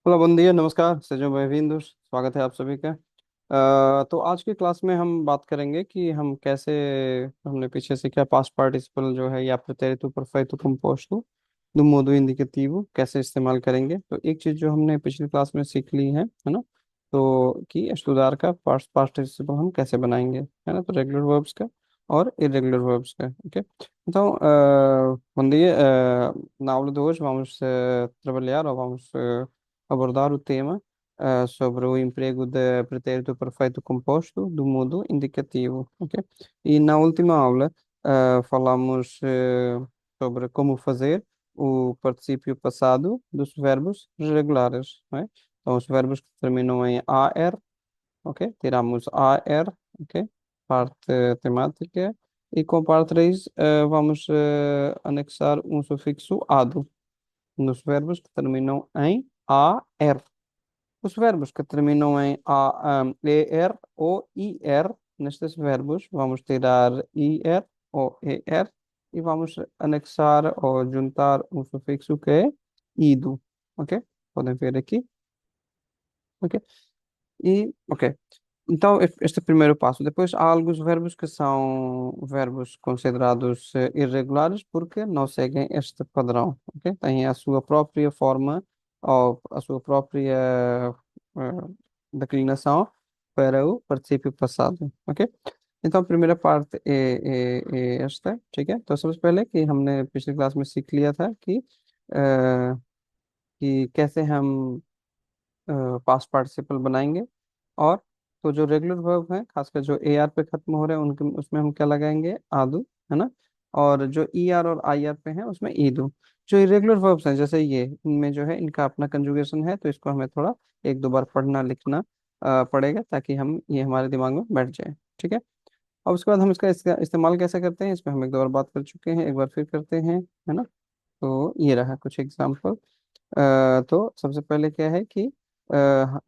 Hello, bom dia, नमस्कार, sejam bem-vindos। स्वागत है आप सभी का। तो आज की क्लास में हम बात करेंगे कि हम कैसे हमने पीछे सीखा पास्ट पार्टिसिपल जो है या pretérito perfeito composto do modo indicativo कैसे इस्तेमाल करेंगे। तो एक चीज़ जो हमने पिछली क्लास में सीख ली है ना। तो कि estudar का पास्ट पार्टिसिपल हम कैसे बनाएंगे, है ना। तो रेगुलर वर्ब्स का और irregular verbs का, ok? Então, bom dia. Na aula de hoje vamos trabalhar ou vamos abordar o tema sobre o emprego de pretérito perfeito composto do modo indicativo, ok? E na última aula falamos sobre como fazer o particípio passado dos verbos regulares, não é? Então, os verbos que terminam em AR, ok? Tiramos AR, ok? Parte temática. E com parte 3 vamos anexar um sufixo ado nos verbos que terminam em AR. Os verbos que terminam em ER ou IR, nestes verbos, vamos tirar IR ou ER e vamos anexar ou juntar um sufixo que é ido. Ok? Podem ver aqui. Ok? Ok. Então, este é o primeiro passo. Depois, há alguns verbos que são verbos considerados irregulares porque não seguem este padrão, ok? Têm a sua própria forma ou a sua própria declinação para o particípio passado, ok? então, a primeira parte है esta, ठीक है। तो सबसे पहले कि हमने पिछली class में सीख लिया था कि कैसे हम पास्ट पार्टिसिपल बनाएंगे। और तो जो रेगुलर वर्ब हैं, खासकर जो ए आर पे खत्म हो रहे हैं उनके उसमें हम क्या लगाएंगे, आदू, है ना। और जो ई आर और आई आर पे हैं उसमें ईदू। जो इरेगुलर वर्ब्स हैं जैसे ये, इनमें जो है इनका अपना कंजुगेशन है, तो इसको हमें थोड़ा एक दो बार पढ़ना लिखना पड़ेगा ताकि हम ये हमारे दिमाग में बैठ जाए, ठीक है। अब उसके बाद हम इसका इस्तेमाल कैसे करते हैं, इसमें हम एक दो बार बात कर चुके हैं, एक बार फिर करते हैं, है ना। तो ये रहा कुछ एग्जाम्पल। तो सबसे पहले क्या है कि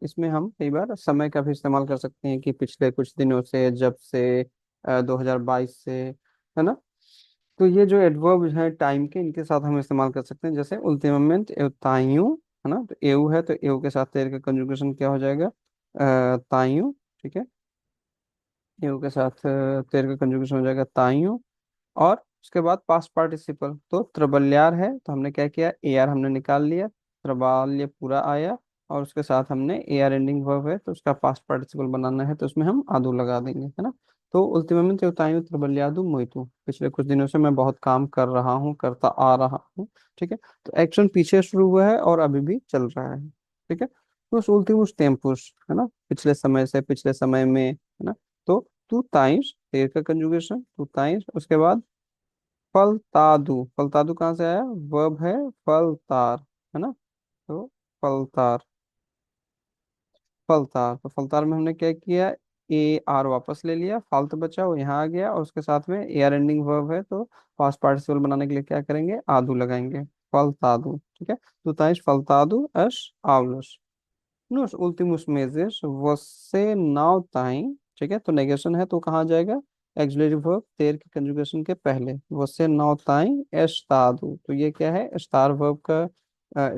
इसमें हम कई बार समय का भी इस्तेमाल कर सकते हैं कि पिछले कुछ दिनों से, जब से 2022 से, है ना। तो ये जो एडवर्ब है टाइम के, इनके साथ हम इस्तेमाल कर सकते हैं। जैसे ultimamente eu tenho, है ना। तो एउ है तो एउ के साथ तेर का कंजुगेशन क्या हो जाएगा, ताइयो, ठीक है। एउ के साथ तेर का कंजुगेशन हो जाएगा ताइयो। और उसके बाद पास्ट पार्टिसिपल तो त्रबल्यार है, तो हमने क्या किया, ए आर हमने निकाल लिया, त्रबाल्य पूरा आया। और उसके साथ हमने ए आर एंडिंग वर्ब है तो उसका पास्ट पार्टिसिपल बनाना है, तो उसमें हम आदू लगा देंगे, है ना। तो उल्टीमेटली उतायु त्रबल्यादु मोइतु, पिछले कुछ दिनों से मैं बहुत काम कर रहा हूँ, करता आ रहा हूँ, ठीक है। तो एक्शन पीछे शुरू हुआ है और अभी भी चल रहा है, ठीक है। तो उल्टीमुस टेम्पुस, है ना, पिछले समय से, पिछले समय में, है ना। तो तू ताइस, देर का कंजुगेशन तू ताइस। उसके बाद फलतादु, फलतादु कहाँ से आया, वर्ब है फलतार, है ना। तो फलतार, फलतार, तो फलतार में हमने क्या किया, ए आर वापस ले लिया, फालतू बचा वो यहाँ आ गया, और उसके साथ में ए आर एंडिंग वर्ब है तो पास्ट पार्टिसिपल बनाने के लिए क्या करेंगे, आदू लगाएंगे, फलतादु, ठीक है। tu tens faltado as aulas nos últimos meses, você não tem, ठीक है। तो नेगेशन है तो कहाँ जाएगा, एक्सिलरी वर्ब ter के कंजुगेशन के पहले, você não tem estado। तो ये क्या है, स्टार वर्ब का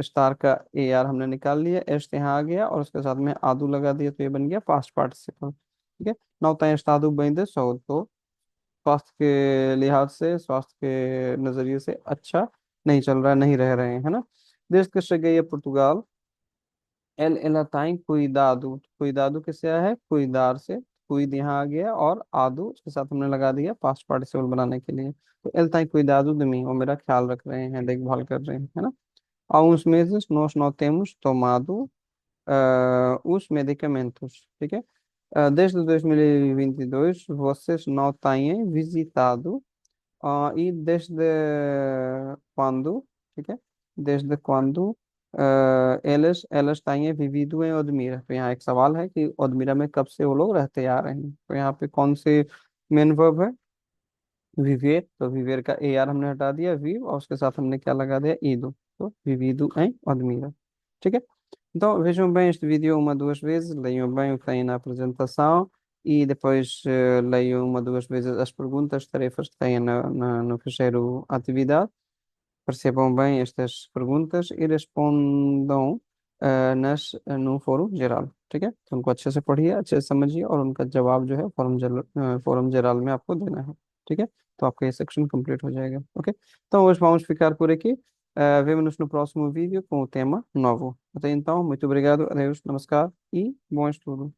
स्टार का ए आर हमने निकाल लिया, एस्ट यहाँ आ गया और उसके साथ में आदू लगा दिया, तो ये बन गया पास्ट पार्टिसिपल, ठीक है। não tem estado bem de saúde, तो स्वास्थ्य के लिहाज से, स्वास्थ्य के नजरिए से अच्छा नहीं चल रहा, नहीं रह रहे हैं, है ना। देश que cheguei a Portugal, ela tem cuidado, cuidado किससे आया है, कुईदार से, कुईद यहाँ आ गया और आदू उसके साथ हमने लगा दिया पास्ट पार्टिसिपल बनाने के लिए। तो ela tem cuidado de mim, वो मेरा ख्याल रख रहे हैं, देखभाल कर रहे हैं, है ना। há uns meses nós não temos tomado os medicamentos, ठीक है। desde 2022 vocês não têm visitado, e desde quando, ठीक है, desde quando elas têm vivido em Odmira। तो यहाँ एक सवाल है कि ओदमिरा में कब से वो लोग रहते आ रहे हैं। तो यहाँ पे कौन से मेन वर्ब है, विवेर, तो विवेर का ए आर हमने हटा दिया, वीव, और उसके साथ हमने क्या लगा दिया, ईदो। तो vivido em Odmira, ठीक é? Então vejam bem este vídeo uma, duas vezes, leiam bem o que tem na apresentação e depois leiam uma, duas vezes as perguntas, tarefas que têm no ficheiro atividade. Percebam bem estas perguntas e respondam नस नु फोरू Gerald. ठीक है, तो उनको अच्छे से पढ़िए, अच्छे से समझिए, और उनका जवाब जो है फॉरम जेराल में आपको देना है। ठीक है, तो आपका ये सेक्शन कंप्लीट हो जाएगा। Okay, então hoje vamos ficar por aqui. Vemo-nos no próximo vídeo com o tema novo. Até então, muito obrigado, adeus, namaskar e bom estudo.